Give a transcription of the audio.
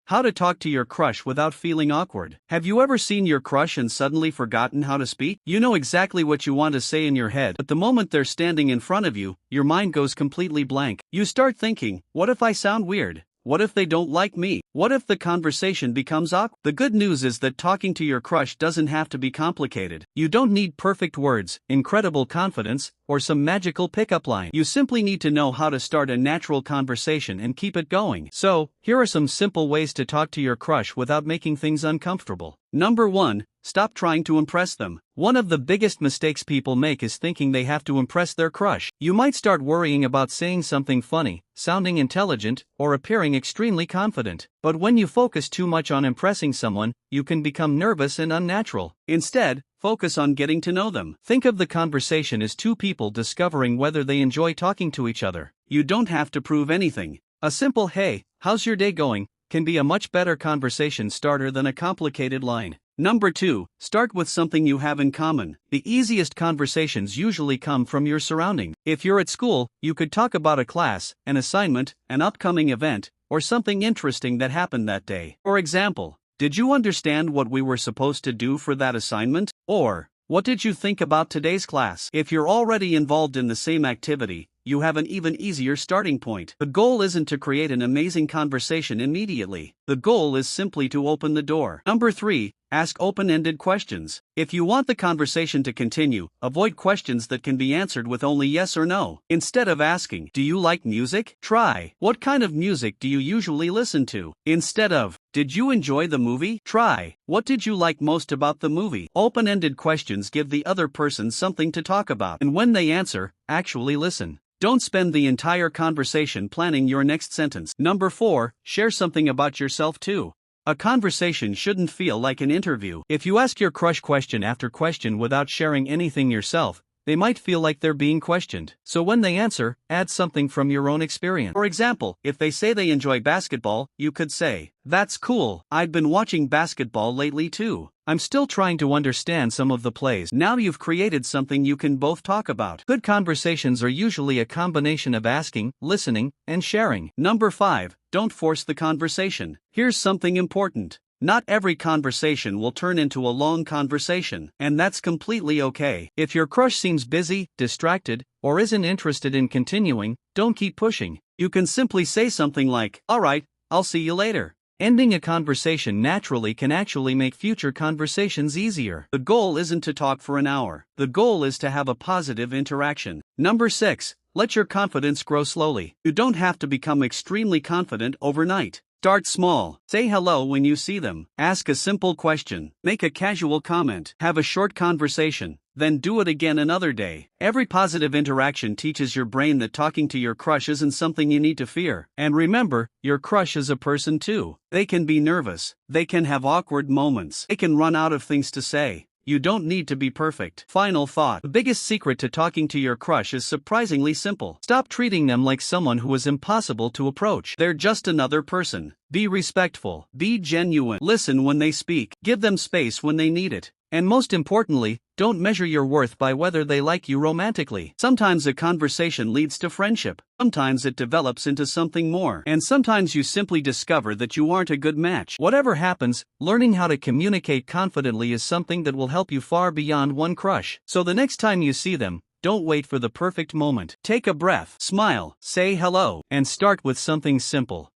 How to talk to your crush without feeling awkward. Have you ever seen your crush and suddenly forgotten how to speak? You know exactly what you want to say in your head, but the moment they're standing in front of you, your mind goes completely blank. You start thinking, what if I sound weird? What if they don't like me? What if the conversation becomes awkward? The good news is that talking to your crush doesn't have to be complicated. You don't need perfect words, incredible confidence, or some magical pickup line. You simply need to know how to start a natural conversation and keep it going. So, here are some simple ways to talk to your crush without making things uncomfortable. Number 1. Stop trying to impress them. One of the biggest mistakes people make is thinking they have to impress their crush. You might start worrying about saying something funny, sounding intelligent, or appearing extremely confident. But when you focus too much on impressing someone, you can become nervous and unnatural. Instead, focus on getting to know them. Think of the conversation as two people discovering whether they enjoy talking to each other. You don't have to prove anything. A simple "Hey, how's your day going?" can be a much better conversation starter than a complicated line. Number 2. Start with something you have in common. The easiest conversations usually come from your surroundings. If you're at school, you could talk about a class, an assignment, an upcoming event, or something interesting that happened that day. For example, did you understand what we were supposed to do for that assignment? Or, what did you think about today's class? If you're already involved in the same activity, you have an even easier starting point. The goal isn't to create an amazing conversation immediately. The goal is simply to open the door. Number 3. Ask open-ended questions. If you want the conversation to continue, avoid questions that can be answered with only yes or no. Instead of asking, "Do you like music?" try, "What kind of music do you usually listen to?" Instead of, "Did you enjoy the movie?" try, "What did you like most about the movie?" Open-ended questions give the other person something to talk about, and when they answer, actually listen. Don't spend the entire conversation planning your next sentence. Number 4. Share something about yourself too. A conversation shouldn't feel like an interview. If you ask your crush question after question without sharing anything yourself, they might feel like they're being questioned. So when they answer, add something from your own experience. For example, if they say they enjoy basketball, you could say, "That's cool. I've been watching basketball lately too. I'm still trying to understand some of the plays." Now you've created something you can both talk about. Good conversations are usually a combination of asking, listening, and sharing. Number 5. Don't force the conversation. Here's something important. Not every conversation will turn into a long conversation, and that's completely okay. If your crush seems busy, distracted, or isn't interested in continuing, don't keep pushing. You can simply say something like, "Alright, I'll see you later." Ending a conversation naturally can actually make future conversations easier. The goal isn't to talk for an hour. The goal is to have a positive interaction. Number 6. Let your confidence grow slowly. You don't have to become extremely confident overnight. Start small. Say hello when you see them. Ask a simple question. Make a casual comment. Have a short conversation. Then do it again another day. Every positive interaction teaches your brain that talking to your crush isn't something you need to fear. And remember, your crush is a person too. They can be nervous. They can have awkward moments. They can run out of things to say. You don't need to be perfect. Final thought. The biggest secret to talking to your crush is surprisingly simple. Stop treating them like someone who is impossible to approach. They're just another person. Be respectful. Be genuine. Listen when they speak. Give them space when they need it. And most importantly, don't measure your worth by whether they like you romantically. Sometimes a conversation leads to friendship. Sometimes it develops into something more. And sometimes you simply discover that you aren't a good match. Whatever happens, learning how to communicate confidently is something that will help you far beyond one crush. So the next time you see them, don't wait for the perfect moment. Take a breath, smile, say hello, and start with something simple.